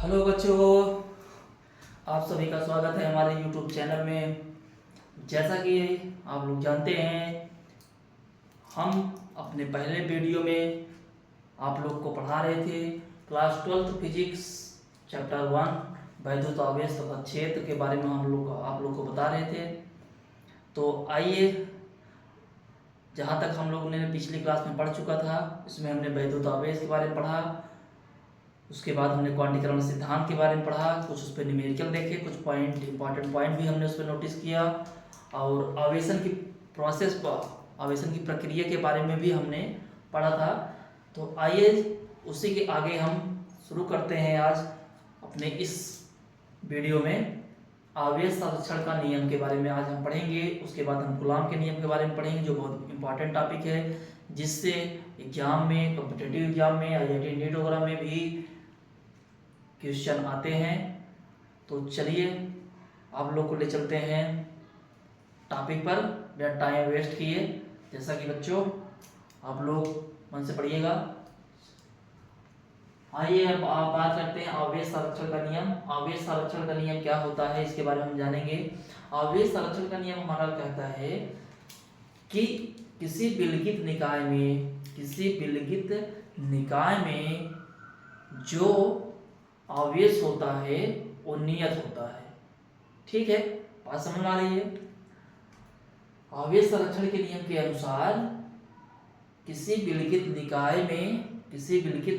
Hello बच्चों, आप सभी का स्वागत है हमारे YouTube चैनल में। जैसा कि आप लोग जानते हैं, हम अपने पहले वीडियो में आप लोग को पढ़ा रहे थे क्लास 12th फिजिक्स चैप्टर 1 वैद्युत आवेश तथा क्षेत्र के बारे में हम लोग आप लोग को बता रहे थे। तो आइए, जहाँ तक हम लोगों ने पिछली क्लास में पढ़ चुका था, इसमें हमने वैद्युत आवेश के बारे में पढ़ा। उसके बाद हमने क्वांटीकरण सिद्धांत के बारे में पढ़ा, कुछ उस पर न्यूमेरिकल देखे, कुछ पॉइंट इंपॉर्टेंट पॉइंट भी हमने उस पर नोटिस किया, और आवेशन की प्रोसेस पर आवेशन की प्रक्रिया के बारे में भी हमने पढ़ा था। तो आइए उसी के आगे हम शुरू करते हैं आज अपने इस वीडियो में। आवेश संरक्षण का नियम के बारे में आज हम पढ़ेंगे। उसके बाद हम कूलॉम के नियम के बारे में पढ़ेंगे, जो बहुत इंपॉर्टेंट टॉपिक है, जिससे एग्जाम में, कॉम्पिटिटिव एग्जाम में, IIT नीट वगैरह में भी क्वेश्चन आते हैं। तो चलिए आप लोग को ले चलते हैं टॉपिक पर, बिना टाइम वेस्ट किए। जैसा कि बच्चों आप लोग मन से पढ़िएगा। आइए अब आप बात करते हैं आवेश संरक्षण का नियम। आवेश संरक्षण का नियम क्या होता है, इसके बारे में हम जानेंगे। आवेश संरक्षण का नियम हमारा कहता है कि किसी विलगित निकाय में जो आवेश होता है वो नियत होता है। ठीक है, बात समझ आ रही है। आवेश संरक्षण के नियम के अनुसार किसी विलगित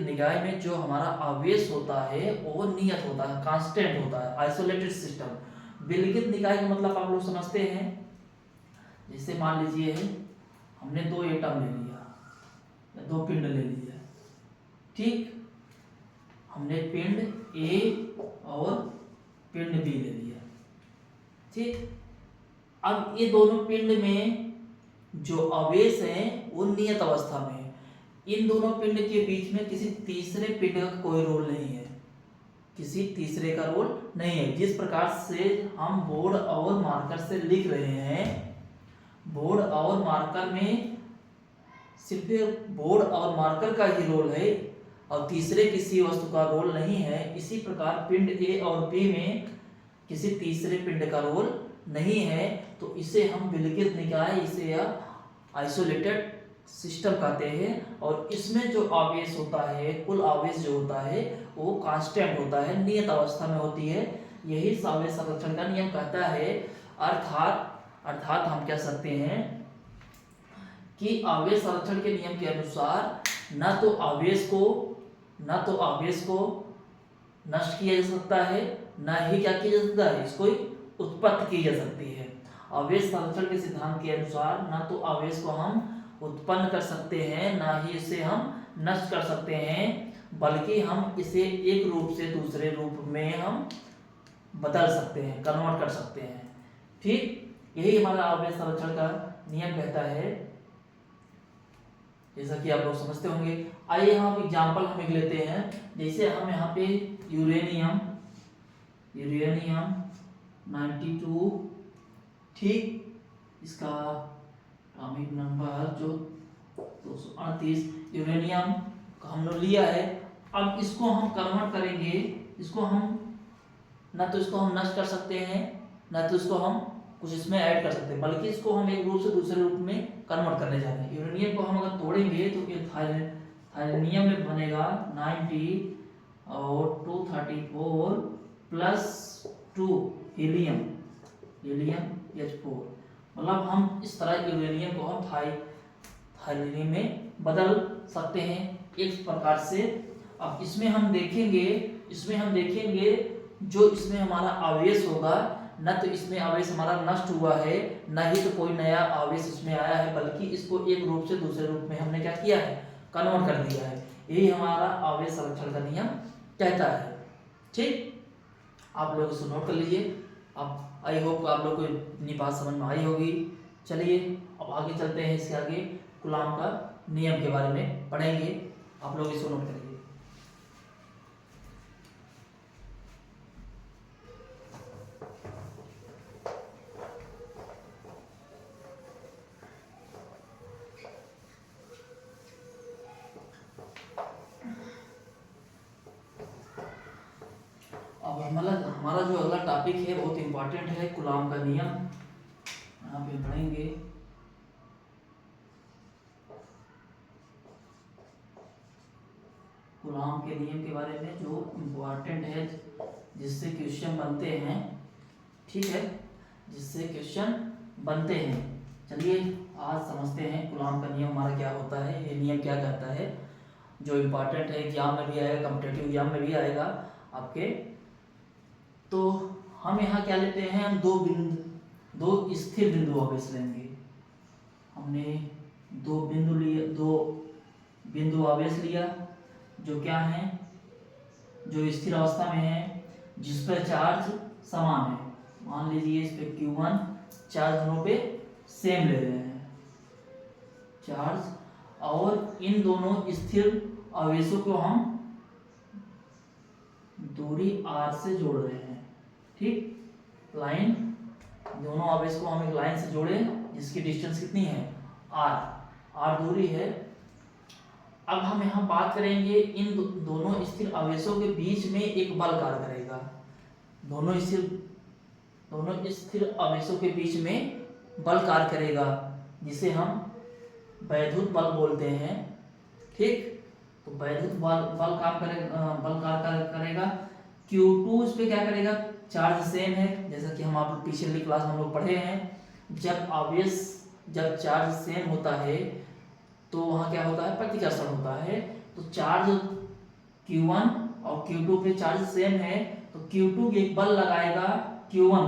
निकाय में जो हमारा आवेश होता है वो नियत होता है, कांस्टेंट होता है, आइसोलेटेड सिस्टम। विलगित निकाय का मतलब आप लोग समझते हैं। जैसे मान लीजिए हमने दो एटम ले लिया या दो पिंड ले लिया, ठीक। हमने पिंड ए और पिंड बी ले लिया, ठीक। अब ये दोनों पिंड में जो आवेश है वो नियत अवस्था में है। इन दोनों पिंड के बीच में किसी तीसरे पिंड का कोई रोल नहीं है, किसी तीसरे का रोल नहीं है। जिस प्रकार से हम बोर्ड और मार्कर से लिख रहे हैं, बोर्ड और मार्कर में सिर्फ बोर्ड और मार्कर का ही रोल है और तीसरे किसी वस्तु का रोल नहीं है। इसी प्रकार पिंड ए और बी में किसी तीसरे पिंड का रोल नहीं है। तो इसे हम विलगित निकाय, इसे या आइसोलेटेड सिस्टम कहते हैं। और इसमें जो आवेश होता है, कुल आवेश जो होता है वो कांस्टेंट होता है, नियत अवस्था में होती है। यही आवेश संरक्षण का नियम कहता है। अर्थात हम कह सकते हैं कि आवेश संरक्षण के नियम के अनुसार न तो आवेश को नष्ट किया जा सकता है, न ही क्या किया जा सकता है, इसको उत्पत्ति की जा सकती है। आवेश संरक्षण के सिद्धांत के अनुसार न तो आवेश को हम उत्पन्न कर सकते हैं, न ही इसे हम नष्ट कर सकते हैं, बल्कि हम इसे एक रूप से दूसरे रूप में हम बदल सकते हैं, कन्वर्ट कर सकते हैं, ठीक। यही हमारा आवेश संरक्षण का नियम कहता है, जैसा कि आप लोग समझते होंगे। आइए हम एग्जांपल हम एक लेते हैं। जैसे हम यहाँ पे यूरेनियम 92, ठीक, इसका एटॉमिक नंबर जो 238 यूरेनियम का हमने लिया है। अब इसको हम कन्वर्ट करेंगे, इसको हम ना तो इसको हम नष्ट कर सकते हैं, ना तो इसको हम कुछ इसमें ऐड कर सकते हैं, बल्कि इसको हम एक रूप से दूसरे रूप में कन्वर्ट करने जा रहे हैं। यूरेनियम को हम अगर तोड़ेंगे तो ये थायरेनियम में बनेगा 90 और 234 प्लस 2 हीलियम H4। मतलब हम इस तरह यूरेनियम को हम थायरेनियम में बदल सकते हैं इस प्रकार से। अब इसमें हम देखेंगे जो इसमें हमारा आवेश होगा, न तो इसमें आवेश हमारा नष्ट हुआ है, न ही तो कोई नया आवेश इसमें आया है, बल्कि इसको एक रूप से दूसरे रूप में हमने क्या किया है, कन्वर्ट कर दिया है। यही हमारा आवेश संरक्षण का नियम कहता है, ठीक। आप लोग इसको नोट कर लीजिए। अब आई होप आप लोग को इतनी बात समझ में आई होगी। चलिए अब आगे चलते हैं, इसके आगे कूलॉम का नियम के बारे में पढ़ेंगे। आप लोग इसको नोट करिए। हमारा जो अगला टॉपिक है बहुत इंपॉर्टेंट है, कूलाम का नियम। यहाँ पे पढ़ेंगे कूलाम के नियम के बारे में जो इम्पोर्टेंट है, जिससे क्वेश्चन बनते हैं। ठीक है, जिससे क्वेश्चन बनते हैं। चलिए आज समझते हैं कूलाम का नियम हमारा क्या होता है, ये नियम क्या कहता है, जो इम्पोर्टेंट है, एग्जाम में भी आएगा, कॉम्पिटिटिव एग्जाम में भी आएगा आपके। तो हम यहाँ क्या लेते हैं, हम दो स्थिर बिंदु आवेश लेंगे। हमने दो बिंदु आवेश लिया जो क्या है, जो स्थिर अवस्था में है, जिस पर चार्ज समान है। मान लीजिए इस पे Q1 चार्ज दोनों पे सेम ले रहे हैं चार्ज, और इन दोनों स्थिर आवेशों को हम दूरी r से जोड़ रहे हैं। ठीक, लाइन, दोनों आवेश को हम एक लाइन से जोड़े जिसकी डिस्टेंस कितनी है, r दूरी है। अब हम यहाँ बात करेंगे इन दोनों स्थिर आवेशों के बीच में एक बल कार्य करेगा। दोनों स्थिर आवेशों के बीच में बल कार्य करेगा, जिसे हम वैद्युत बल बोलते हैं। ठीक, तो वैद्युत बल कार्य करेगा। Q2 इस पे क्या करेगा, चार्ज सेम है, जैसा कि हम आप पिछली क्लास में हम लोग पढ़े हैं। जब चार्ज सेम होता है तो वहाँ क्या होता है, प्रतिकर्षण होता है। तो चार्ज Q1 और Q2 पे चार्ज सेम है, तो Q2 एक बल लगाएगा Q1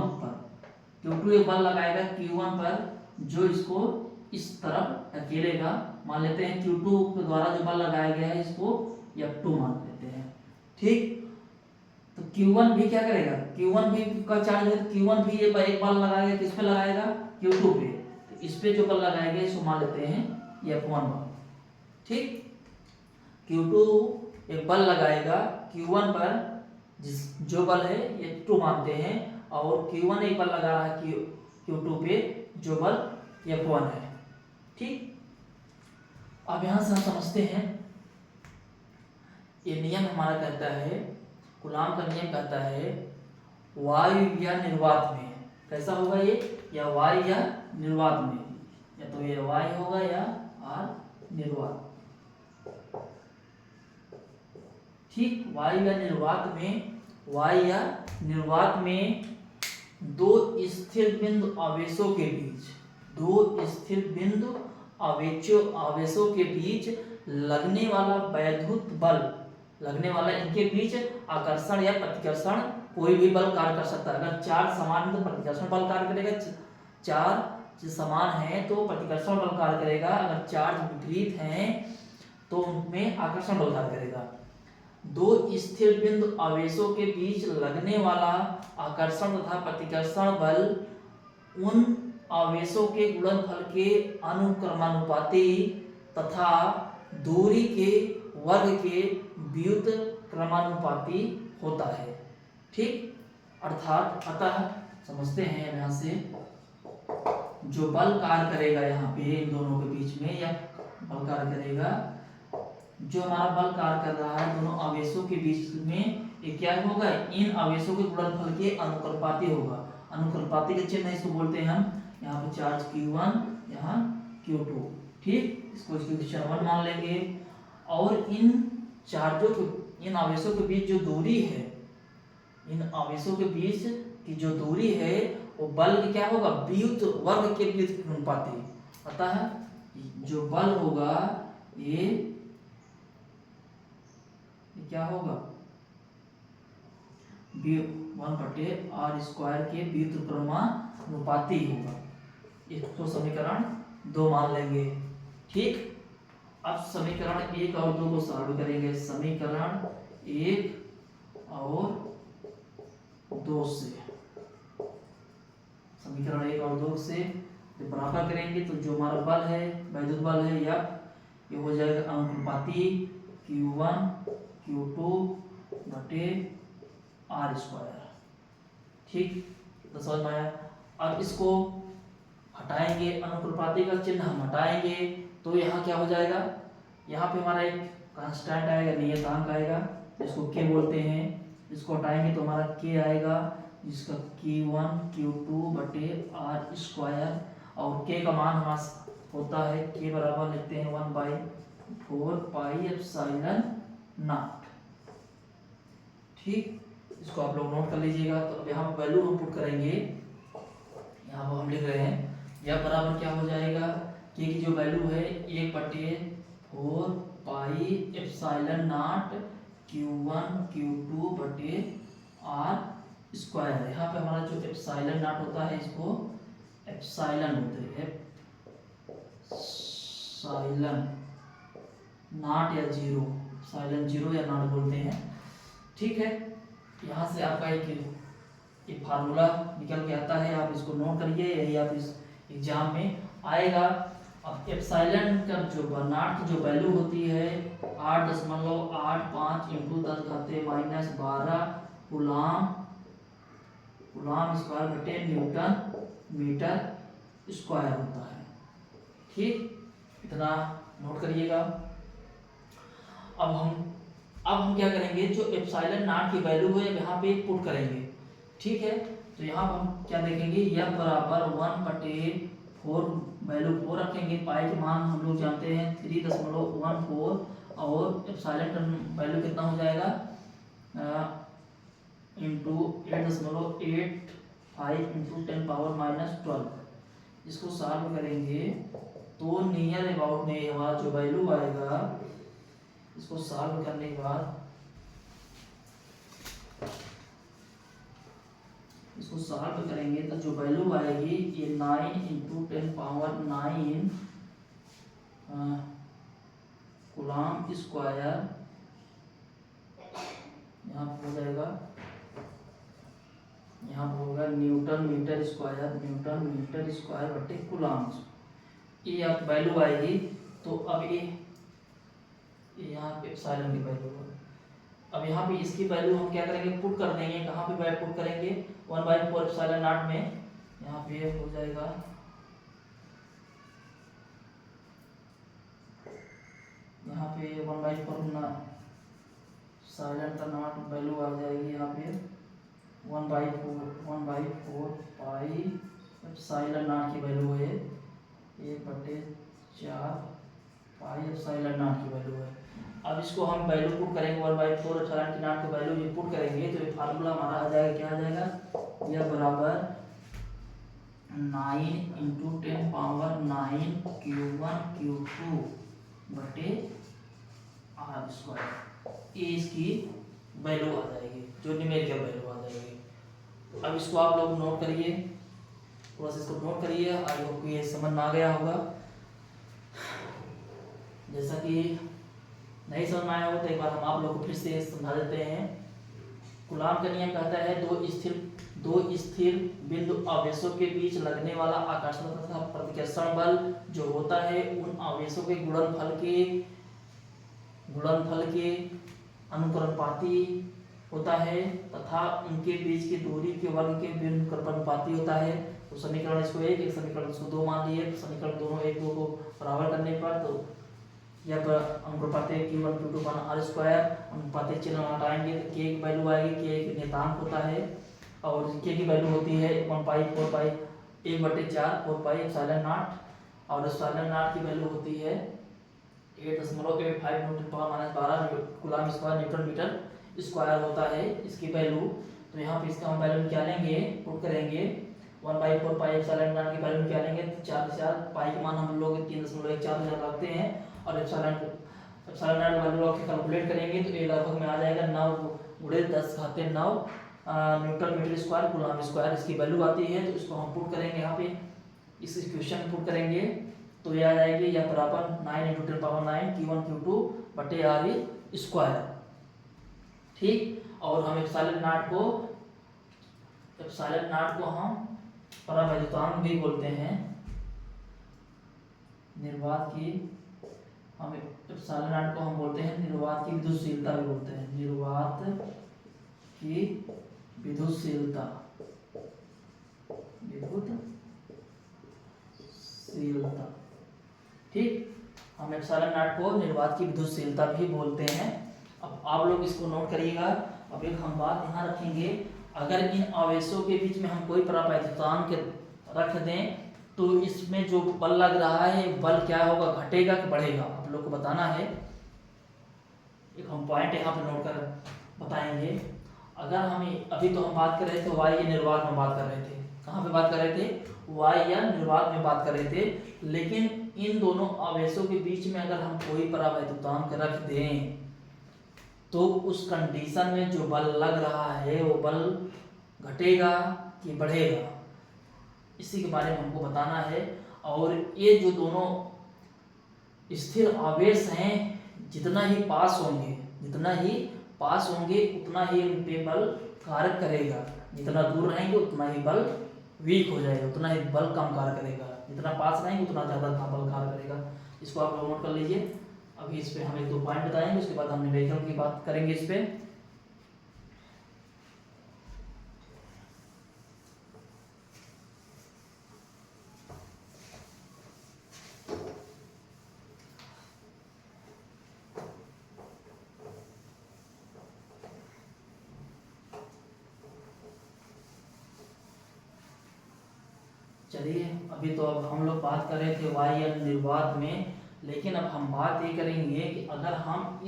पर, जो इसको इस तरफ धकेलेगा। मान लेते हैं Q2 के द्वारा जो बल लगाया गया है इसको F2 मान लेते हैं। ठीक, तो Q1 भी क्या करेगा, Q1 भी का चार्ज है, Q1 भी ये एक बल लगाएगा, किस पे लगाएगा, Q2 पे। तो इस पे जो बल लगाएगा इसको मान लेते हैं F1 बल। ठीक, Q2 एक बल लगाएगा Q1 पर, जो बल है F2 मानते हैं, और Q1 एक बल लगा रहा है Q2 पे, जो बल F1 है। ठीक, अब यहां से हम समझते हैं, ये नियम हमारा कहता है, कूलाम का नियम कहता है, वायु या निर्वात में, कैसा होगा ये, या वायु या निर्वात में, या तो ये वायु होगा या निर्वात। ठीक, वायु या निर्वात में दो स्थिर बिंदु आवेशों के बीच लगने वाला वैद्युत बल, इनके बीच आकर्षण या प्रतिकर्षण कोई भी बल कार्य कर सकता है। अगर चार्ज समान है तो प्रतिकर्षण बल कार्य करेगा, चार्ज समान है तो प्रतिकर्षण बल कार्य करेगा। अगर चार्ज विपरीत हैं तो उनमें आकर्षण बल कार्य करेगा। दो स्थिर बिंदु आवेशों के बीच लगने वाला आकर्षण तथा प्रतिकर्षण बल उन आवेशों के गुणनफल के अनुक्रमानुपाती तथा दूरी के वर्ग के व्युत्क्रमानुपाती होता है। ठीक, अतः समझते हैं यहाँ से, जो बल कार्य करेगा यहाँ पे इन दोनों के बीच में, या बल कार्य करेगा, जो हमारा बल कार्य कर रहा है दोनों आवेशों के बीच में, ये क्या होगा, इन आवेशों के गुणनफल के अनुक्रमानुपाती होगा। अनुक्रमानुपाती के चिन्ह इसको बोलते हैं हम, यहाँ पे चार्ज Q1, यहाँ Q2। ठीक, इसको इक्वेशन 1 मान लेंगे। और इन आवेशों के बीच जो दूरी है, इन आवेशों के बीच की जो दूरी है, वो बल की क्या होगा, वर्ग के व्युत्क्रमानुपाती। अतः जो बल होगा ये क्या होगा, 1/r² के व्युत्क्रमानुपाती होगा। इसको समीकरण 2 मान लेंगे। ठीक, अब समीकरण 1 और 2 को सॉल्व करेंगे। समीकरण 1 और 2 से, समीकरण 1 और 2 से जब बराबर करेंगे तो जो हमारा बल है, वैद्युत बल है, या ये हो जाएगा अनुपाती Q1 Q2 बटे r²। ठीक, तो समझ में आया। अब इसको हटाएंगे, अनुपाती का चिन्ह हम हटाएंगे, तो यहाँ क्या हो जाएगा, यहाँ पे हमारा एक कांस्टेंट आएगा, नियतांक आएगा, जिसको K बोलते हैं। इसको हटाएंगे तो हमारा के आएगा, जिसका Q1 Q2 बटे आर स्क्वायर, और के का मान हमारा होता है के बराबर लिखते हैं 1/4 पाई एप्सिलॉन नॉट। ठीक, इसको आप लोग नोट कर लीजिएगा। तो अब यहाँ वैल्यू हम पुट करेंगे, यहाँ पर हम लिख रहे हैं यह बराबर क्या हो जाएगा, के की जो वैल्यू है 1/4 pi epsilon not Q1 Q2 बटे आर स्क्वायर। यहाँ पे हमारा जो एप्सिलॉन नॉट होता है इसको एप्सिलॉन बोलते हैं, एप्सिलॉन नॉट या जीरो, एप्सिलॉन जीरो या नॉट बोलते हैं। ठीक है, यहाँ से आपका एक फार्मूला निकल के आता है, आप इसको नोट करिए, यही आप इस एग्जाम में आएगा। अब एप्सिलॉन का जो नॉट की जो वैल्यू होती है 8.85 इंटू 10⁻⁻12 कूलाम स्क्वायर बटे न्यूटन मीटर स्क्वायर होता है। ठीक, इतना नोट करिएगा। अब हम क्या करेंगे, जो एप्सिलॉन नॉट की वैल्यू है यहाँ पे पुट करेंगे। ठीक है, तो यहाँ पर हम क्या देखेंगे, यह बराबर 1/4 वैल्यू 4 रखेंगे, पाई के मान हम लोग जानते हैं 3.14, और एप्सिलॉन का वैल्यू कितना हो जाएगा इंटू 8.85 इंटू 10⁻⁻12। इसको सॉल्व करेंगे तो नियर अबाउट में हमारा जो वैल्यू आएगा, इसको सॉल्व करने के बाद इसको सॉल्व करेंगे तो जो वैल्यू आएगी ये 9 इंटू 10⁻9 कूलाम स्क्वायर, यहाँ हो जाएगा, यहाँ होगा न्यूटन मीटर स्क्वायर बटे कूलाम। ये आप वैल्यू आएगी। तो अब ये यहाँ पे एप्सिलॉन की वैल्यू है। अब यहाँ पे इसकी वैल्यू हम क्या करेंगे, पुट कर देंगे। कहाँ पे वैल्यू पुट करेंगे, 1/4 एप्सिलॉन नॉट में, यहाँ पे हो जाएगा यहाँ पे 1/4 एप्सिलॉन का नॉट वैल्यू आ जाएगी यहाँ पे 1/4 पाई एप्सिलॉन नॉट की वैल्यू है 1/4 पाई एप्सिलॉन नॉट की वैल्यू है। अब इसको हम वैल्यू पुट करेंगे 1/4 एप्सिलॉन की नॉट की वैल्यू ये पुट करेंगे तो ये फार्मूला हमारा आ जाएगा, क्या आ जाएगा, यह बराबर 9 इंटू 10⁻9 Q1 Q2 बटे आर स्क्वायर। ये इसकी वैल्यू आ जाएगी, जो न्यूमेरिकल वैल्यू आ जाएगी। अब इसको आप लोग नोट करिए, थोड़ा सा इसको नोट करिए। आई होप ये समझ में आ गया होगा। जैसा कि नहीं समझ में आया हो तो एक बार हम आप लोग को फिर से समझा देते हैं। कूलाम का नियम कहता है दो स्थिर बिंदु आवेशों के बीच लगने वाला आकर्षण तथा प्रतिकर्षण बल जो होता है उन आवेशों के गुणनफल के अनुक्रमानुपाती होता है तथा उनके बीच की दूरी के वर्ग के व्युत्क्रमानुपाती होता है। तो समीकरण इसको एक समीकरण इसको दो मान लिए, तो समीकरण दोनों एक दो को बराबर करने पर तो यह अनुपाती Q1 Q2 बना आर स्क्वायर, अनुपाती चिन्ह हटाएंगे तो के की वैल्यू आएगी, के एक नियतांक होता है और के की वैल्यू होती है 1/4 पाई 1/4 पाई एप्सिलॉन नॉट, और एप्सिलॉन नॉट की वैल्यू होती है 8.85 ×10⁻⁻12 coulomb square newton metre square होता है इसकी वैल्यू। तो यहाँ पे इसका हम वैल्यू निकालेंगे, पुट करेंगे 1/4 पाई एप्सिलॉन नॉट की वैल्यू निकालेंगे तो 4 पाई के मान हम लोग 3.14 रखते हैं और एप्सिलॉन नॉट वैल्यू रख के कैलकुलेट करेंगे तो ये लगभग में आ जाएगा 9 × 10⁻9 newton metre square coulomb square इसकी वैल्यू आती है। तो इसको हम पुट करेंगे यहाँ पे, इस इक्वेशन में पुट करेंगे तो ये आ जाएगी यह बराबर 9 × 10⁻9 Q1 Q2 बटे आर स्क्वायर। ठीक, और हम एप्सिलॉन नॉट को हम परावैद्युतांक भी बोलते हैं, निर्वात की हम एप्सिलॉन नॉट को हम बोलते हैं निर्वात की विद्युतशीलता भी बोलते हैं, निर्वात की विद्युतशीलता ठीक, हम एप्सिलॉन नॉट को निर्वात की विद्युतशीलता भी बोलते हैं। अब आप लोग इसको नोट करिएगा अब एक हम बात यहाँ रखेंगे, अगर इन आवेशों के बीच में हम कोई परावैद्युतांक रख दें तो इसमें जो बल लग रहा है बल क्या होगा, घटेगा कि बढ़ेगा, आप लोग को बताना है। एक हम पॉइंट यहाँ पे नोट कर बताएंगे। अगर हम अभी तो हम बात कर रहे थे वायु या निर्वात में बात कर रहे थे, कहाँ पे बात कर रहे थे, वायु या निर्वात में बात कर रहे थे। लेकिन इन दोनों आवेशों के बीच में अगर हम कोई परावैद्युतांक रख दें तो उस कंडीशन में जो बल लग रहा है वो बल घटेगा कि बढ़ेगा, इसी के बारे में हमको बताना है। और ये जो दोनों स्थिर आवेश हैं जितना ही पास होंगे उतना ही उन पे बल कार्य करेगा, जितना दूर रहेंगे उतना ही बल वीक हो जाएगा, उतना ही बल कम कार्य करेगा, जितना पास रहेंगे उतना ज़्यादा बल कार्य करेगा। इसको आप लोग नोट कर लीजिए। अभी इस पे हम एक दो पॉइंट बताएंगे, उसके बाद हम न्यूमेरिकल की बात करेंगे इस पे। चलिए, अभी तो अब हम लोग बात कर रहे थे वायु या निर्वात में, लेकिन अब हम बात ये करेंगे कि अगर हम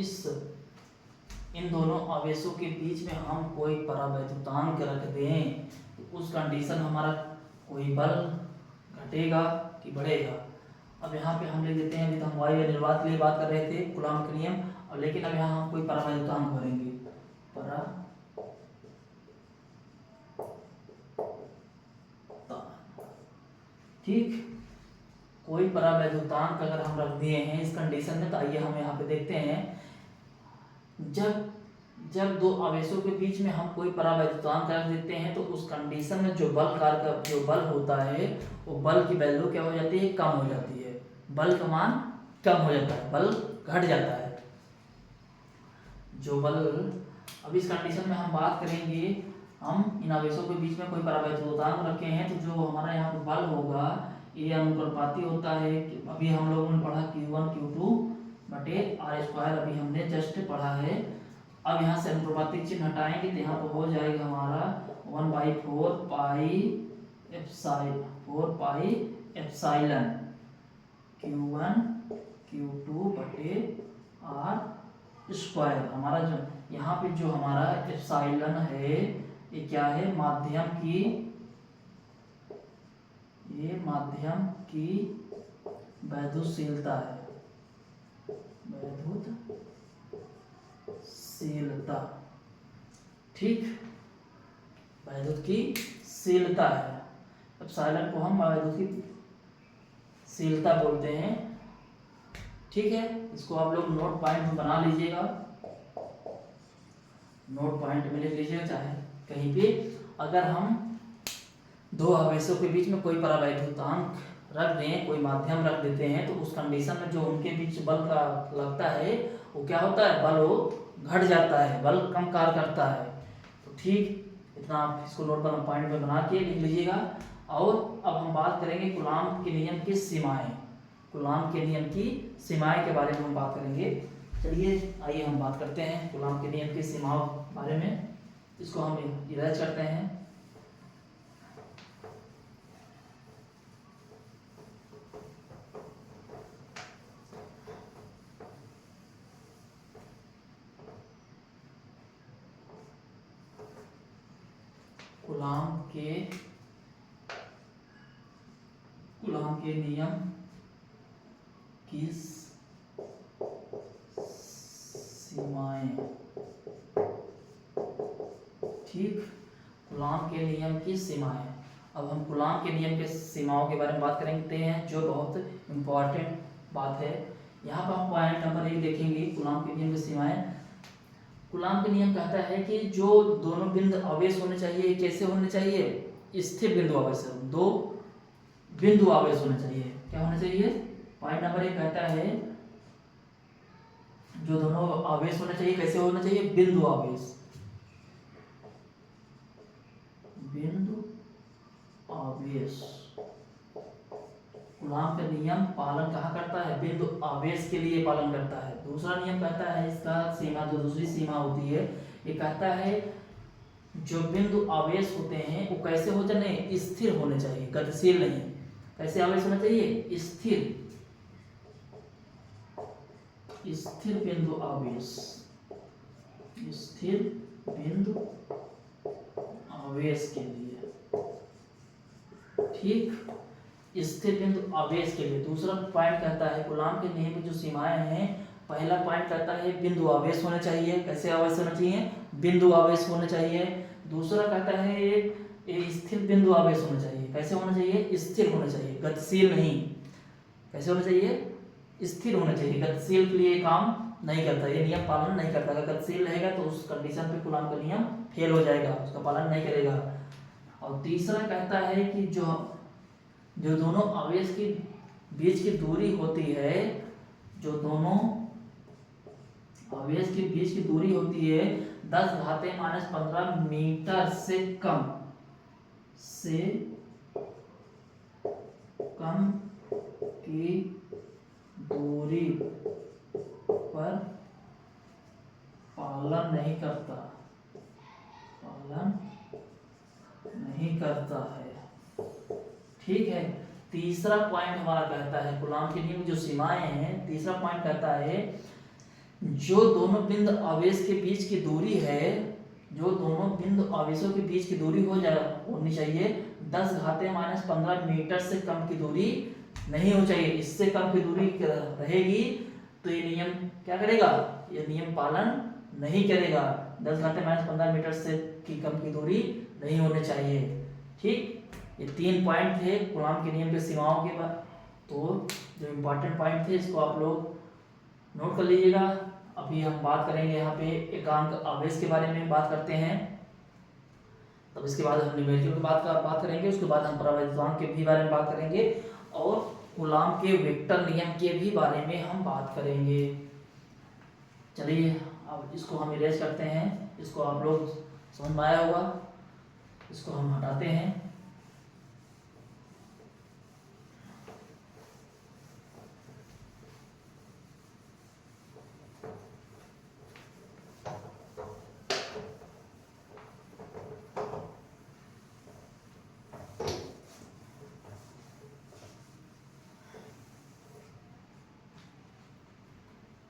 इन दोनों आवेशों के बीच में हम कोई परावैद्युतांक रख दें तो उस कंडीशन हमारा कोई बल घटेगा कि बढ़ेगा। अब यहाँ पे हम ले लेते हैं, अभी तो हम वायु या निर्वात के लिए बात कर रहे थे, कूलॉम के नियम, और लेकिन अब यहाँ हम कोई परावैद्युतांक भरेंगे, ठीक, कोई परावैद्युतांक अगर हम रख दिए हैं इस कंडीशन में, तो आइए हम यहाँ पे देखते हैं। जब दो आवेशों के बीच में हम कोई परावैद्युतांक रख देते हैं तो उस कंडीशन में जो बल होता है वो बल की वैल्यू क्या हो जाती है, कम हो जाती है, बल का मान कम हो जाता है, बल घट जाता है। जो बल, अब इस कंडीशन में हम बात करेंगे, हम इन आवेशों के बीच में कोई परावैद्युतांक रखे हैं तो जो हमारा यहाँ पे बल होगा ये अनुपाती होता है। अभी हम लोगों ने पढ़ा Q1 Q2 बटे R², अभी हमने जस्ट पढ़ा है। अब यहाँ से अनुपातिक चिन्ह हटाएंगे तो यहाँ पर हो जाएगा हमारा 1/4 पाई एप्सिलॉन Q1 Q2 बटे R²। हमारा जो यहाँ पे जो हमारा एप्सिलॉन है ये क्या है, माध्यम की वैद्युतशीलता है, ठीक, वैद्युत की शीलता है। एप्सिलॉन को हम वैद्युत की शीलता बोलते हैं, ठीक है। इसको आप लोग नोट पॉइंट में बना लीजिएगा, नोट पॉइंट में लिख लीजिएगा चाहे कहीं पे। अगर हम दो आवेशों के बीच में कोई परावैद्युतांक रख दें, कोई माध्यम रख देते हैं तो उस कंडीशन में जो उनके बीच बल का लगता है वो क्या होता है, बल वो घट जाता है, बल कम कार्य करता है। तो ठीक, इतना आप इसको नोट पर पॉइंट में बना के लिख लीजिएगा। और अब हम बात करेंगे कूलॉम के नियम की सीमाएं, कूलॉम के नियम की सीमाएं के बारे में हम बात करेंगे। चलिए आइए हम बात करते हैं कूलॉम के नियम की सीमाओं बारे में। इसको हम इरेज करते हैं। कूलॉम के नियम की सीमाएं, ठीक, कूलॉम के नियम की सीमाएं। अब हम कूलॉम के नियम के सीमाओं के बारे में बात करते हैं, जो बहुत इम्पोर्टेंट बात है। यहाँ पर हम पॉइंट नंबर 1 देखेंगे, कूलॉम के नियम की सीमाएं। कूलॉम के नियम कहता है कि जो दोनों बिंदु आवेश होने चाहिए, कैसे होने चाहिए, स्थिर बिंदु आवेश, दो बिंदु आवेश होने चाहिए। क्या होने चाहिए, पॉइंट नंबर 1 कहता है जो दोनों आवेश होने चाहिए, कैसे होने चाहिए, बिंदु आवेश, बिंदु आवेश। कूलॉम का नियम पालन कहाँ करता है, बिंदु आवेश के लिए पालन करता है। दूसरा नियम कहता है इसका सीमा, जो दूसरी सीमा होती है, ये कहता है जो बिंदु आवेश होते हैं वो कैसे हो जाए, स्थिर होने चाहिए, गतिशील नहीं। कैसे आवेश होना चाहिए, स्थिर, स्थिर बिंदु आवेश, स्थिर बिंदु आवेश के लिए, ठीक, स्थिर बिंदु आवेश के लिए। दूसरा पॉइंट कहता है कूलॉम के नियम की जो सीमाएं हैं, पहला पॉइंट कहता है बिंदु आवेश होना चाहिए। कैसे आवेश होना चाहिए, बिंदु आवेश होना चाहिए। दूसरा कहता है एक स्थिर बिंदु आवेश होना चाहिए। कैसे होना चाहिए, स्थिर होना चाहिए, गतिशील नहीं। कैसे होना चाहिए, स्थिर होना चाहिए, गतिशील के लिए काम नहीं करता, ये नियम पालन नहीं करता। अगर गतिशील रहेगा तो उस कंडीशन पे कूलॉम का नियम फेल हो जाएगा, उसका पालन नहीं करेगा। और तीसरा कहता है कि जो दोनों आवेश के बीच की दूरी होती है, जो दोनों आवेश के बीच की दूरी होती है 10⁻⁻15 मीटर से कम की दूरी पर पालन नहीं करता है, ठीक है। तीसरा पॉइंट हमारा कहता है कूलॉम के नियम जो सीमाएं हैं, तीसरा पॉइंट कहता है जो दोनों बिंदु आवेश के बीच की दूरी है, जो दोनों बिंदु आवेशों के बीच की दूरी होनी चाहिए 10⁻⁻15 मीटर से कम की दूरी नहीं हो चाहिए। इससे कम की दूरी रहेगी तो ये नियम क्या करेगा, ये नियम पालन नहीं करेगा। 10⁻⁻15 मीटर से की कम की दूरी नहीं होनी चाहिए, ठीक। ये 3 पॉइंट थे कूलॉम के नियम के सीमाओं के बाद। तो जो इम्पोर्टेंट पॉइंट थे इसको आप लोग नोट कर लीजिएगा। अभी हम बात करेंगे यहाँ पे एकांक आवेश के बारे में बात करते हैं, तब इसके बाद हम न्यूमेरिकल की बात करेंगे, उसके बाद हम परावैद्युतांक के भी बारे में बात करेंगे और कूलॉम के वेक्टर नियम के भी बारे में हम बात करेंगे। चलिए अब इसको हम इरेज करते हैं, इसको आप लोग समझ में आया होगा, इसको हम हटाते हैं।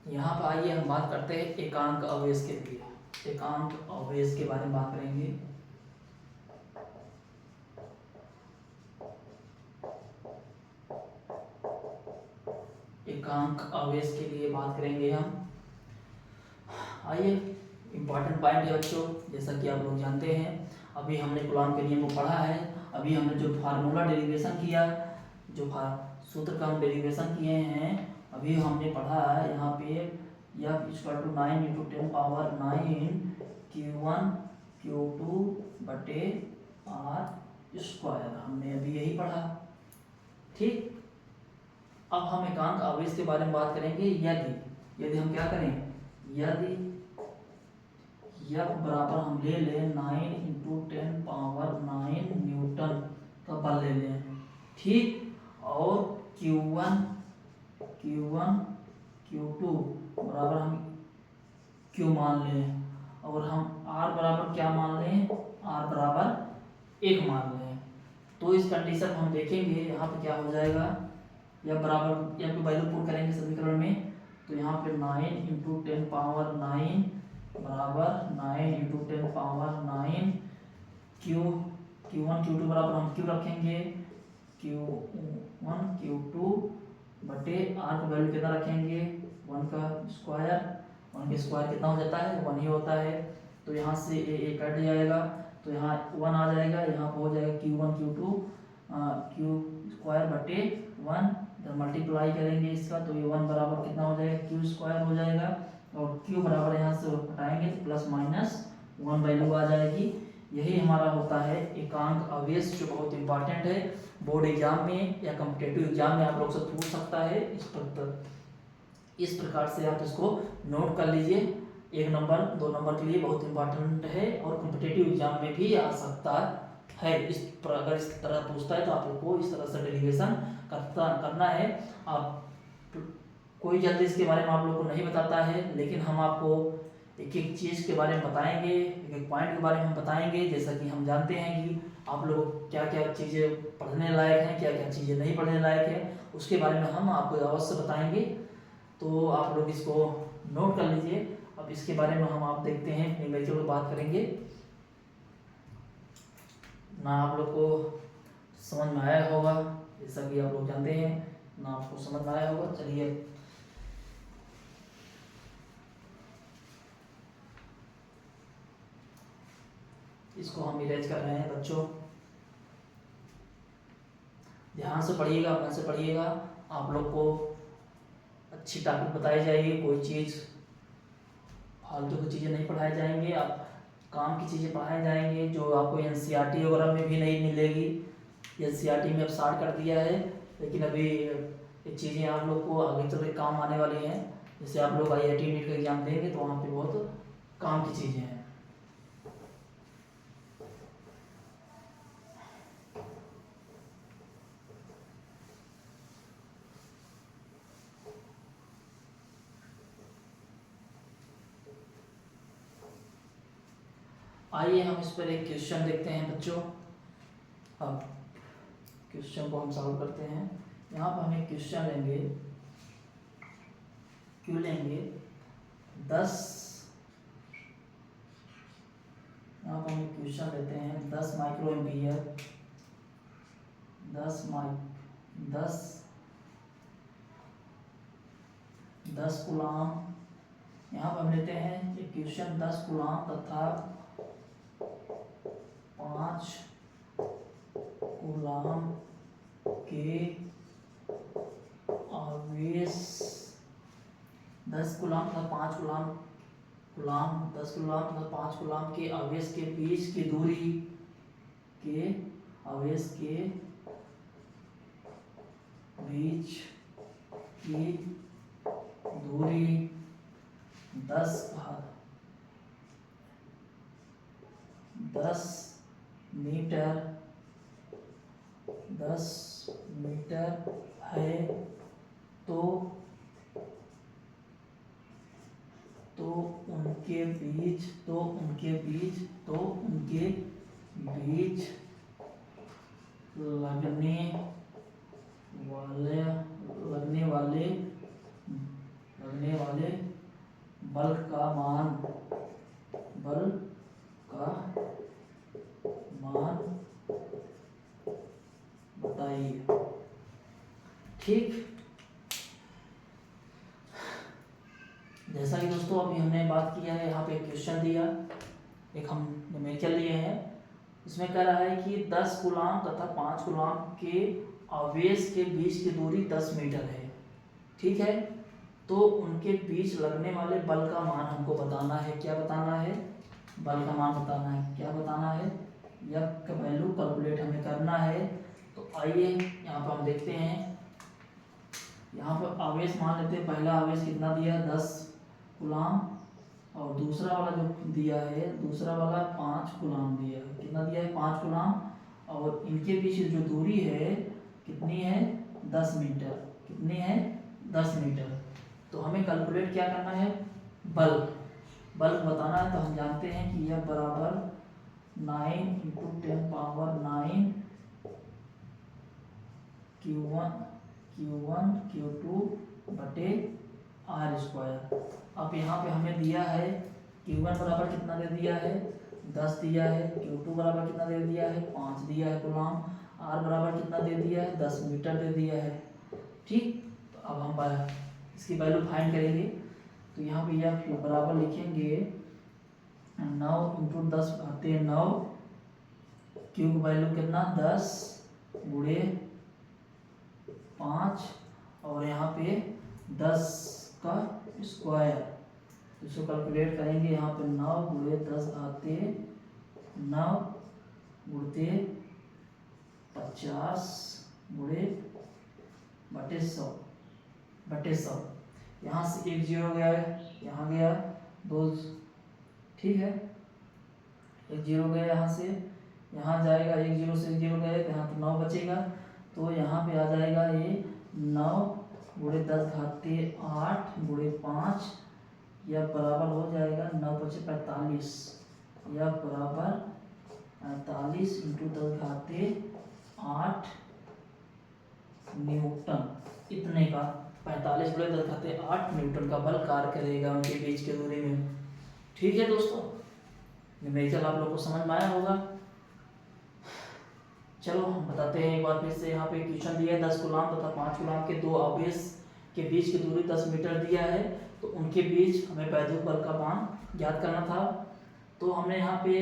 यहाँ पर आइए हम बात करते हैं एकांक आवेश के लिए। एकांक आवेश के बारे में बात करेंगे। एकांक आवेश के लिए बात करेंगे हम। आइए इम्पोर्टेंट पॉइंट है बच्चों, जैसा कि आप लोग जानते हैं, अभी हमने कूलॉम के नियम को पढ़ा है। अभी हमने जो फार्मूला डेरिवेशन किया, जो सूत्र का हम डेरिवेशन किए हैं, अभी हमने पढ़ा है यहाँ पे F = 9 × 10⁻9 Q1 Q2 बटे R², हमने अभी यही पढ़ा, ठीक। अब हम एकांक आवेश के बारे में बात करेंगे। यदि हम क्या करें, यदि F बराबर हम ले लें 9 × 10⁻9 न्यूटन का बल ले लें, ठीक। और Q1 Q2 बराबर हम Q मान लें, और हम R बराबर क्या मान लें, R बराबर 1 मान लें। तो इस कंडीशन हम देखेंगे यहाँ पे क्या हो जाएगा, या बराबर या वैल्यू पुट करेंगे समीकरण में, तो यहाँ पे 9 × 10⁻9 बराबर 9 × 10⁻9 Q1 Q2 बराबर हम Q रखेंगे Q1 Q2 बटे R का वैल्यू कितना रखेंगे, 1 का स्क्वायर। 1 का स्क्वायर कितना हो जाता है, 1 ही होता है। तो यहाँ से ए कट जाएगा, तो यहाँ 1 आ जाएगा, यहाँ पर हो जाएगा Q1 Q2 Q² बटे 1, जब मल्टीप्लाई करेंगे इसका तो ये 1 बराबर कितना हो जाएगा, Q² हो जाएगा। और Q बराबर यहाँ से हटाएंगे तो +-1 वैल्यू आ जाएगी। यही हमारा होता है एकांक आवेश, जो बहुत इंपॉर्टेंट है। बोर्ड एग्जाम में या कॉम्पिटिटिव एग्जाम में आप लोग से पूछ सकता है। इस प्रकार से आप इसको नोट कर लीजिए। 1 नंबर 2 नंबर के लिए बहुत इंपॉर्टेंट है और कॉम्पिटिटिव एग्जाम में भी आ सकता है। अगर इस तरह पूछता है तो आप लोग को इस तरह से डेरिवेशन करना है। आप कोई जल्दी इसके बारे में आप लोग को नहीं बताता है, लेकिन हम आपको एक एक चीज़ के बारे में बताएंगे, एक एक पॉइंट के बारे में हम बताएंगे। जैसा कि हम जानते हैं कि आप लोग क्या क्या चीज़ें पढ़ने लायक हैं, क्या क्या चीज़ें नहीं पढ़ने लायक है, उसके बारे में हम आपको अवश्य बताएंगे। तो आप लोग इसको नोट कर लीजिए। अब इसके बारे में हम आप देखते हैं अपनी लेक्चर में बात करेंगे ना। आप लोग को समझ में आया होगा, जैसा कि आप लोग जानते हैं ना, आपको समझ में आया होगा। चलिए इसको हम इरेज कर रहे हैं बच्चों। ध्यान से पढ़िएगा, मन से पढ़िएगा। आप लोग को अच्छी टॉपिक बताई जाएगी, कोई चीज़ फालतू की चीज़ें नहीं पढ़ाई जाएंगे, आप काम की चीज़ें पढ़ाए जाएंगे जो आपको एनसीईआरटी वगैरह में भी नहीं मिलेगी। एनसीईआरटी में अब स्टार्ट कर दिया है, लेकिन अभी ये चीज़ें आप लोग को आगे चल के काम आने वाली हैं। जैसे आप लोग IIT नीट का एग्जाम देंगे तो वहाँ पे बहुत काम की चीज़ें हैं। आइए हम इस पर एक क्वेश्चन देखते हैं बच्चों। अब क्वेश्चन को हम सॉल्व करते हैं। यहाँ पर हम एक क्वेश्चन लेंगे, क्यों लेंगे 10, यहाँ पर हम एक क्वेश्चन लेते हैं 10 माइक्रो एम्पियर, 10 कूलाम। यहाँ पर हम लेते हैं एक क्वेश्चन 10 कूलाम तथा 5 कूलाम के आवेश, 10 कूलाम तथा 5 कूलाम 10 कूलाम तथा 5 कूलाम के आवेश के बीच की दूरी के आवेश के बीच की दूरी 10 मीटर है, तो उनके बीच लगने वाले बल का मान बताइए। ठीक, जैसा कि दोस्तों अभी हमने बात किया है, यहाँ पे एक क्वेश्चन दिया, एक हम न्यूमेरिकल लिए हैं। इसमें कह रहा है कि 10 कूलाम तथा 5 कूलाम के आवेश के बीच की दूरी 10 मीटर है। ठीक है, तो उनके बीच लगने वाले बल का मान हमको बताना है। क्या बताना है? बल का मान बताना है। क्या बताना है? या का वैल्यू कैलकुलेट हमें करना है। तो आइए यहाँ पर हम देखते हैं। यहाँ पर आवेश मान लेते हैं। पहला आवेश कितना दिया? 10 कूलाम, और दूसरा वाला जो दिया है, दूसरा वाला 5 कूलाम दिया है। कितना दिया है? 5 कूलाम, और इनके बीच जो दूरी है कितनी है? 10 मीटर। कितनी है? 10 मीटर। तो हमें कैलकुलेट क्या करना है? बल बताना है। तो हम जानते हैं कि यह बराबर 9 × 10⁹ Q1 Q2 बटे R²। अब यहाँ पे हमें दिया है Q1 बराबर कितना दे दिया है? 10 दिया है। Q2 बराबर कितना दे दिया है? 5 दिया है कूलाम। R बराबर कितना दे दिया है? 10 मीटर दे दिया है। ठीक, तो अब हम इसकी वैल्यू फाइंड करेंगे। तो यहाँ पे यह बराबर लिखेंगे 9 × 10⁹9। Q की वैल्यू कितना? 10 × 5, और यहाँ पे 10 का स्क्वायर। इसको कैलकुलेट करेंगे। यहाँ पे 9 × 10⁻9 × 50 बटे 100। यहाँ से 1 0 गया है, यहाँ गया 2। ठीक है, 1 0 गया यहाँ से, यहाँ जाएगा 1 0 से 1 0 गया तो यहाँ तो 9 बचेगा। तो यहाँ पे आ जाएगा ये 9 × 10⁸ 8 × 5, यह बराबर हो जाएगा 9 45, यह बराबर 45 इंटू 10⁻8 न्यूटन, इतने का 45 बड़े 10⁻8 न्यूटन का बल कार्य करेगा उनके बीच की दूरी में। ठीक है दोस्तों, न्यूमेरिकल आप लोग को समझ में आया होगा। चलो हम बताते हैं एक बार फिर से। यहाँ पे क्वेश्चन दिया है 10 कूलाम तथा 5 कूलाम के दो आवेश के बीच की दूरी 10 मीटर दिया है, तो उनके बीच हमें वैद्युत बल का मान ज्ञात करना था। तो हमने यहाँ पे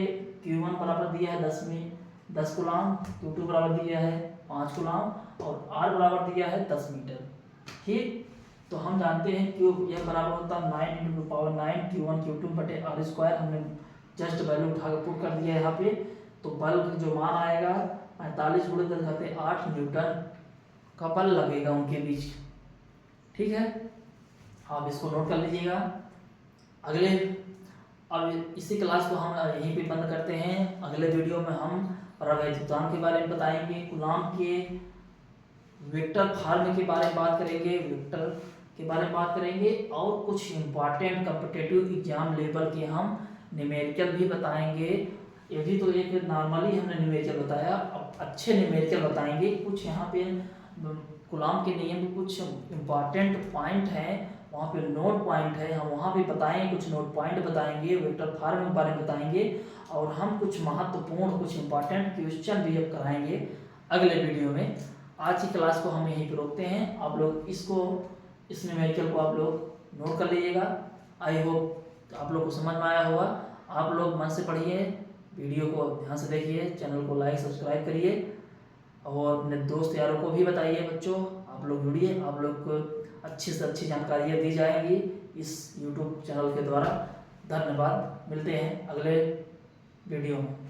Q1 बराबर दिया है 10 कूलाम, Q2 बराबर दिया है 5 कूलाम और R बराबर दिया है 10 मीटर। ठीक, तो हम जानते हैं Q यह बराबर होता है 9 × 9 Q1 Q2 बटे R²। हमने जस्ट वैल्यू उठा के पुट कर दिया है यहाँ पे। तो बल जो मान आएगा 45 × 10⁸ न्यूटन का बल लगेगा उनके बीच। ठीक है, आप इसको नोट कर लीजिएगा। अब इसी क्लास को हम यहीं पे बंद करते हैं। अगले वीडियो में हम परावैद्युतांक के बारे में बताएंगे, कूलाम के वेक्टर फॉर्म के बारे में बात करेंगे, वेक्टर के बारे में बात करेंगे और कुछ इम्पॉर्टेंट कॉम्पिटिटिव एग्जाम लेवल के हम न्यूमेरिकल भी बताएंगे। ये भी तो एक नॉर्मली हमने न्यूमेरिकल बताया, अब अच्छे न्यूमेरिकल बताएंगे। कुछ यहाँ पे कूलाम के नियम में कुछ इम्पॉर्टेंट पॉइंट हैं, वहाँ पे नोट पॉइंट है, हम वहाँ भी बताएंगे, कुछ नोट पॉइंट बताएंगे, वेक्टर फॉर्म के बारे में बताएंगे और हम कुछ महत्वपूर्ण कुछ इम्पॉर्टेंट क्वेश्चन भी अब कराएंगे अगले वीडियो में। आज की क्लास को हम यहीं पर रोकते हैं। आप लोग इस न्यूमेरिकल को आप लोग नोट कर लीजिएगा। आई होप आप लोग को समझ में आया होगा। आप लोग मन से पढ़िए, वीडियो को ध्यान से देखिए, चैनल को लाइक सब्सक्राइब करिए और अपने दोस्त यारों को भी बताइए। बच्चों आप लोग जुड़िए, आप लोग को अच्छी से अच्छी जानकारियाँ दी जाएंगी इस YouTube चैनल के द्वारा। धन्यवाद, मिलते हैं अगले वीडियो में।